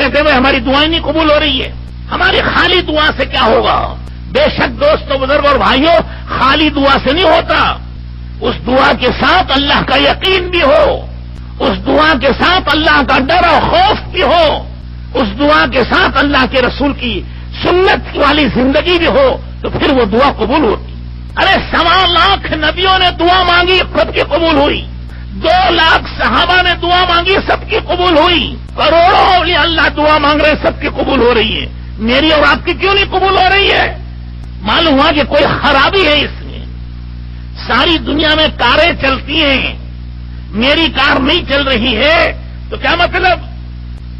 کہتے ہیں ہماری دعائیں نہیں قبول ہو رہی ہے. ہماری خالی دعا سے کیا ہوگا؟ بے شک دوستو، بزرگ اور بھائیوں، خالی دعا سے نہیں ہوتا. اس دعا کے ساتھ اللہ کا یقین بھی ہو، اس دعا کے ساتھ اللہ کا ڈر اور خوف بھی ہو، اس دعا کے ساتھ اللہ کے رسول کی سنت والی زندگی بھی ہو، تو پھر وہ دعا قبول ہوتی. ارے 1.25 لاکھ نبیوں نے دعا مانگی، سب کی قبول ہوئی. 2 لاکھ صحابہ نے دعا مانگی، سب کی قبول ہوئی. کروڑوں اولیاء اللہ دعا مانگ رہے، سب کی قبول ہو رہی ہے. میری اور آپ کی کیوں نہیں قبول ہو رہی ہے؟ معلوم ہوا کہ کوئی خرابی ہے اس میں. ساری دنیا میں کاریں چلتی ہیں، میری کار نہیں چل رہی ہے، تو کیا مطلب؟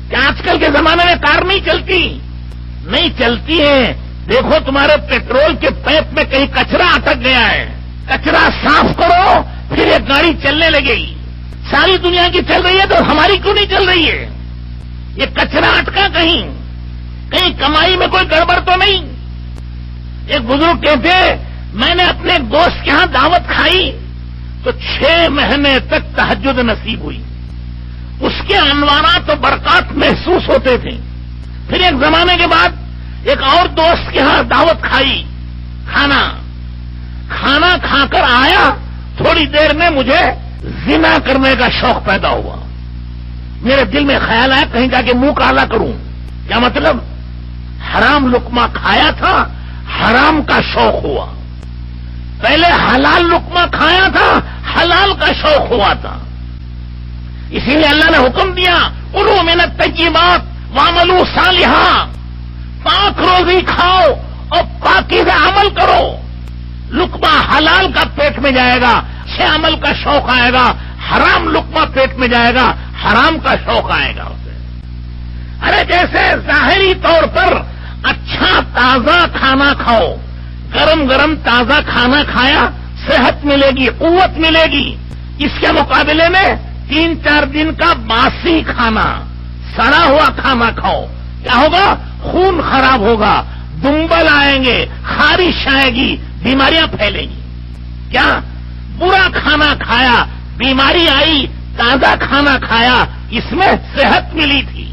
کہ آج کل کے زمانے میں کار نہیں چلتی؟ نہیں چلتی ہے. دیکھو تمہارے پیٹرول کے پائپ میں کہیں کچرا اٹک گیا ہے، کچرا صاف کرو، پھر یہ گاڑی چلنے لگے گی. ساری دنیا کی چل رہی ہے تو ہماری کیوں نہیں چل رہی ہے؟ یہ کچرا اٹکا کہیں کمائی میں کوئی گڑبڑ تو نہیں؟ ایک بزرگ کہتے میں نے اپنے دوست کے ہاں دعوت کھائی تو 6 مہینے تک تہجد نصیب ہوئی. اس کے انوارات و برکات محسوس ہوتے تھے. پھر ایک زمانے کے بعد ایک اور دوست کے ہاں دعوت کھائی، کھانا کھا کر آیا، تھوڑی دیر میں مجھے زنا کرنے کا شوق پیدا ہوا. میرے دل میں خیال آیا کہیں جا کے منہ کالا کروں. کیا مطلب؟ حرام لقمہ کھایا تھا، حرام کا شوق ہوا. پہلے حلال لقمہ کھایا تھا، حلال کا شوق ہوا تھا. اسی لیے اللہ نے حکم دیا کلوا من الطیبات واعملوا صالحا، پاک روزی کھاؤ اور پاکیزہ عمل کرو. لقمہ حلال کا پیٹ میں جائے گا، اچھے عمل کا شوق آئے گا. حرام لقمہ پیٹ میں جائے گا، حرام کا شوق آئے گا اسے. ارے جیسے ظاہری طور پر اچھا تازہ کھانا کھاؤ، گرم گرم تازہ کھانا کھایا، صحت ملے گی، قوت ملے گی. اس کے مقابلے میں 3-4 دن کا باسی کھانا، سڑا ہوا کھانا کھاؤ، کیا ہوگا؟ خون خراب ہوگا، دمبل آئیں گے، خارش آئے گی، بیماریاں پھیلیں گی. کیا برا کھانا کھایا، بیماری آئی، تازہ کھانا کھایا، اس میں صحت ملی تھی.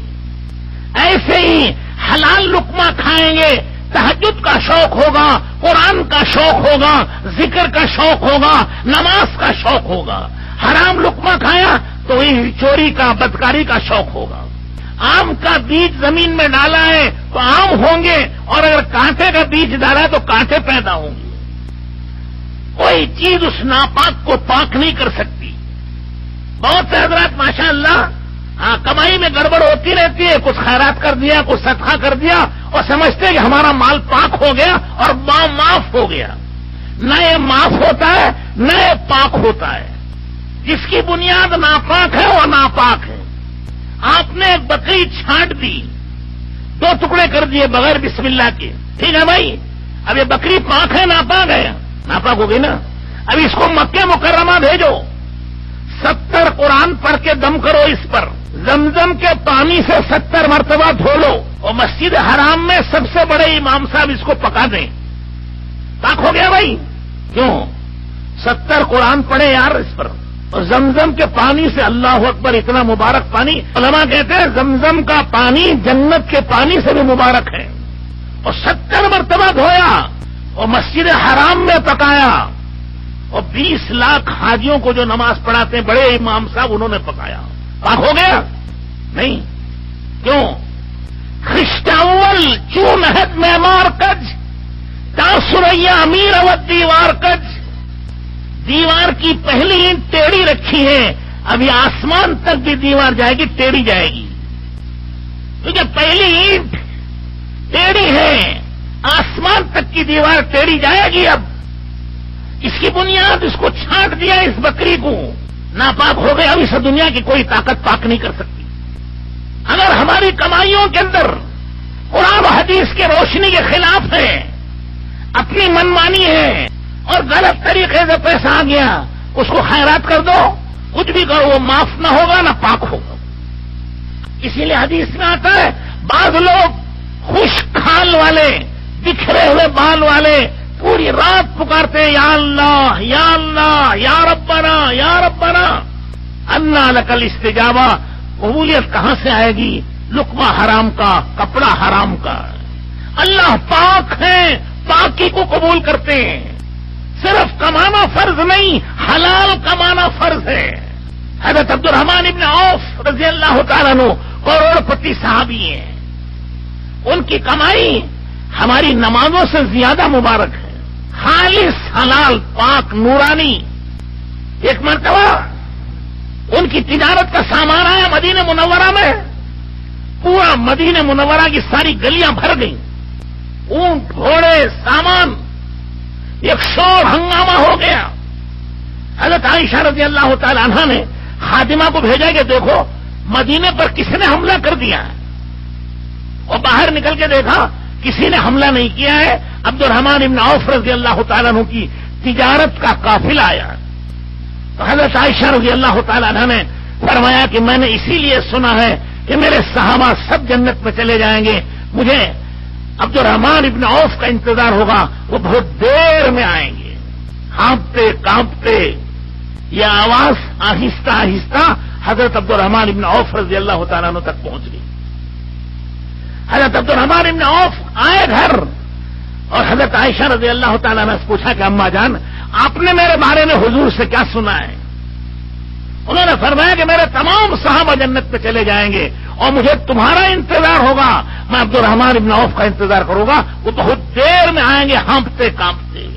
ایسے ہی حلال لقمہ کھائیں گے، تہجد کا شوق ہوگا، قرآن کا شوق ہوگا، ذکر کا شوق ہوگا، نماز کا شوق ہوگا. حرام لقمہ کھایا تو چوری کا، بدکاری کا شوق ہوگا. آم کا بیج زمین میں ڈالا ہے تو آم ہوں گے، اور اگر کانٹے کا بیج ڈالا ہے تو کانٹے پیدا ہوں گے. کوئی چیز اس ناپاک کو پاک نہیں کر سکتی. بہت سے حضرات ماشاءاللہ کمائی میں گڑبڑ ہوتی رہتی ہے، کچھ خیرات کر دیا، کچھ صدقہ کر دیا، اور سمجھتے ہیں کہ ہمارا مال پاک ہو گیا اور معاف ہو گیا. نہ یہ معاف ہوتا ہے، نہ یہ پاک ہوتا ہے. جس کی بنیاد ناپاک ہے وہ ناپاک ہے. آپ نے ایک بکری چھانٹ دی، 2 ٹکڑے کر دیے بغیر بسم اللہ کے، ٹھیک ہے بھائی؟ اب یہ بکری پاک ہے ناپاک ہے؟ ناپاک ہو گئی نا. اب اس کو مکہ مکرمہ بھیجو، 70 قرآن پڑھ کے دم کرو اس پر، زمزم کے پانی سے 70 مرتبہ دھو لو، اور مسجد حرام میں سب سے بڑے امام صاحب اس کو پکا دیں. پاک ہو گیا بھائی. کیوں؟ 70 قرآن پڑھے یار اس پر، اور زمزم کے پانی سے. اللہ اکبر، اتنا مبارک پانی. علماء کہتے ہیں زمزم کا پانی جنت کے پانی سے بھی مبارک ہے. اور 70 مرتبہ دھویا اور مسجد حرام میں پکایا، اور 20 لاکھ حاجیوں کو جو نماز پڑھاتے ہیں بڑے امام صاحب، انہوں نے پکایا. پاک ہو گیا؟ نہیں. کیوں؟ خشت اول چون ہد معمار کج، تاثریا امیر اود دیوار کج. دیوار کی پہلی اینٹ ٹیڑھی رکھی ہے، ابھی آسمان تک بھی دیوار جائے گی، ٹیڑھی جائے گی. کیونکہ پہلی اینٹ ٹیڑھی ہے، آسمان تک کی دیوار ٹیڑھی جائے گی. اب اس کی بنیاد، اس کو چھانٹ دیا اس بکری کو، ناپاک ہو گیا. اب اس دنیا کی کوئی طاقت پاک نہیں کر سکتی. اگر ہماری کمائیوں کے اندر قرآن و حدیث کے روشنی کے خلاف ہے، اپنی منمانی ہے، اور غلط طریقے سے پیسہ آ گیا، اس کو خیرات کر دو، کچھ بھی کرو، وہ معاف نہ ہوگا نہ پاک ہوگا. اسی لیے حدیث میں آتا ہے بعض لوگ خشک کھال والے، بکھرے ہوئے بال والے پوری رات پکارتے ہیں یا اللہ یا اللہ یا ربنا یا ربنا. انا لک الاستجابہ، قبولیت کہاں سے آئے گی؟ لقمہ حرام کا، کپڑا حرام کا. اللہ پاک ہیں، پاکی کو قبول کرتے ہیں. صرف کمانا فرض نہیں، حلال کمانا فرض ہے. حضرت عبد الرحمن ابن عوف رضی اللہ تعالیٰ عنہ کروڑ پتی صحابی ہیں. ان کی کمائی ہماری نمازوں سے زیادہ مبارک ہے. خالص حلال پاک نورانی. ایک مرتبہ ان کی تجارت کا سامان آیا مدینہ منورہ میں، پورا مدینہ منورہ کی ساری گلیاں بھر گئیں. اونٹ گھوڑے سامان، ایک شور ہنگامہ ہو گیا. حضرت عائشہ رضی اللہ تعالی عنہا نے خادمہ کو بھیجا کہ دیکھو مدینے پر کسی نے حملہ کر دیا ہے. اور باہر نکل کے دیکھا کسی نے حملہ نہیں کیا ہے. عبد الرحمن ابن عوف رضی اللہ تعالیٰ عنہ کی تجارت کا قافلہ آیا. تو حضرت عائشہ رضی اللہ تعالیٰ عنہ نے فرمایا کہ میں نے اسی لیے سنا ہے کہ میرے صحابہ سب جنت میں چلے جائیں گے، مجھے عبد الرحمن ابن عوف کا انتظار ہوگا، وہ بہت دیر میں آئیں گے. ہانپتے کانپتے یہ آواز آہستہ آہستہ حضرت عبد الرحمن ابن عوف رضی اللہ تعالیٰ عنہ تک پہنچ گئی. حضرت عبد الرحمن ابن عوف آئے گھر اور حضرت عائشہ رضی اللہ تعالیٰ نے پوچھا کہ اماں جان آپ نے میرے بارے میں حضور سے کیا سنا ہے؟ انہوں نے فرمایا کہ میرے تمام صحابہ جنت پہ چلے جائیں گے اور مجھے تمہارا انتظار ہوگا. میں عبد الرحمن ابن عوف کا انتظار کروں گا، وہ بہت دیر میں آئیں گے ہانپتے کانپتے.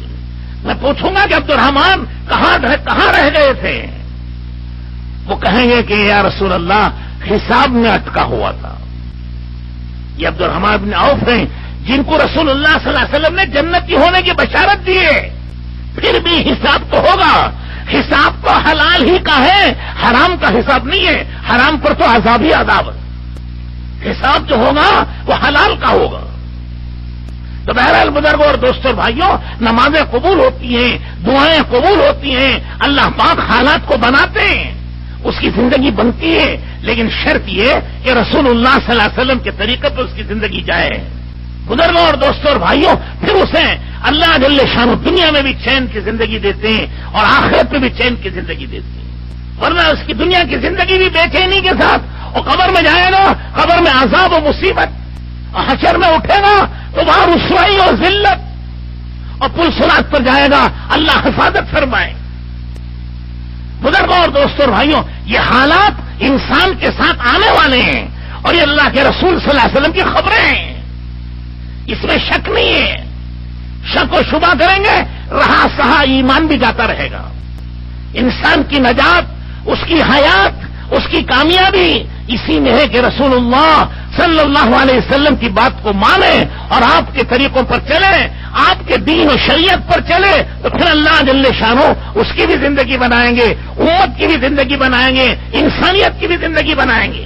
میں پوچھوں گا کہ عبد الرحمن کہاں رہ گئے تھے؟ وہ کہیں گے کہ یا رسول اللہ حساب میں اٹکا ہوا تھا. یہ عبد الرحمن ابن عوف ہیں جن کو رسول اللہ صلی اللہ علیہ وسلم نے جنتی ہونے کی بشارت دی ہے. پھر بھی حساب تو ہوگا. حساب تو حلال ہی کا ہے، حرام کا حساب نہیں ہے. حرام پر تو عذاب ہی عذاب ہے. حساب جو ہوگا وہ حلال کا ہوگا. تو بہرحال بزرگوں اور دوستوں اور بھائیوں، نمازیں قبول ہوتی ہیں، دعائیں قبول ہوتی ہیں، اللہ پاک حالات کو بناتے ہیں، اس کی زندگی بنتی ہے. لیکن شرط یہ کہ رسول اللہ صلی اللہ علیہ وسلم کے طریقے پر اس کی زندگی جائے. بزرگوں اور دوستوں اور بھائیوں، پھر اسے اللہ جل شانہ دنیا میں بھی چین کی زندگی دیتے ہیں اور آخرت میں بھی چین کی زندگی دیتے ہیں. ورنہ اس کی دنیا کی زندگی بھی بے چینی کے ساتھ، اور قبر میں جائے گا، قبر میں عذاب و مصیبت، اور حشر میں اٹھے گا تو وہاں رسوائی اور ذلت، اور پل صراط پر جائے گا. اللہ حفاظت فرمائے. بزرگوں اور دوستوں اور بھائیوں، یہ حالات انسان کے ساتھ آنے والے ہیں اور یہ اللہ کے رسول صلی اللہ علیہ وسلم کی خبریں ہیں. اس میں شک نہیں ہے. شک و شبہ کریں گے رہا سہا ایمان بھی جاتا رہے گا. انسان کی نجات، اس کی حیات، اس کی کامیابی اسی میں ہے کہ رسول اللہ صلی اللہ علیہ وسلم کی بات کو مانے اور آپ کے طریقوں پر چلے، آپ کے دین و شریعت پر چلے. تو پھر اللہ جل شانہ اس کی بھی زندگی بنائیں گے، امت کی بھی زندگی بنائیں گے، انسانیت کی بھی زندگی بنائیں گے.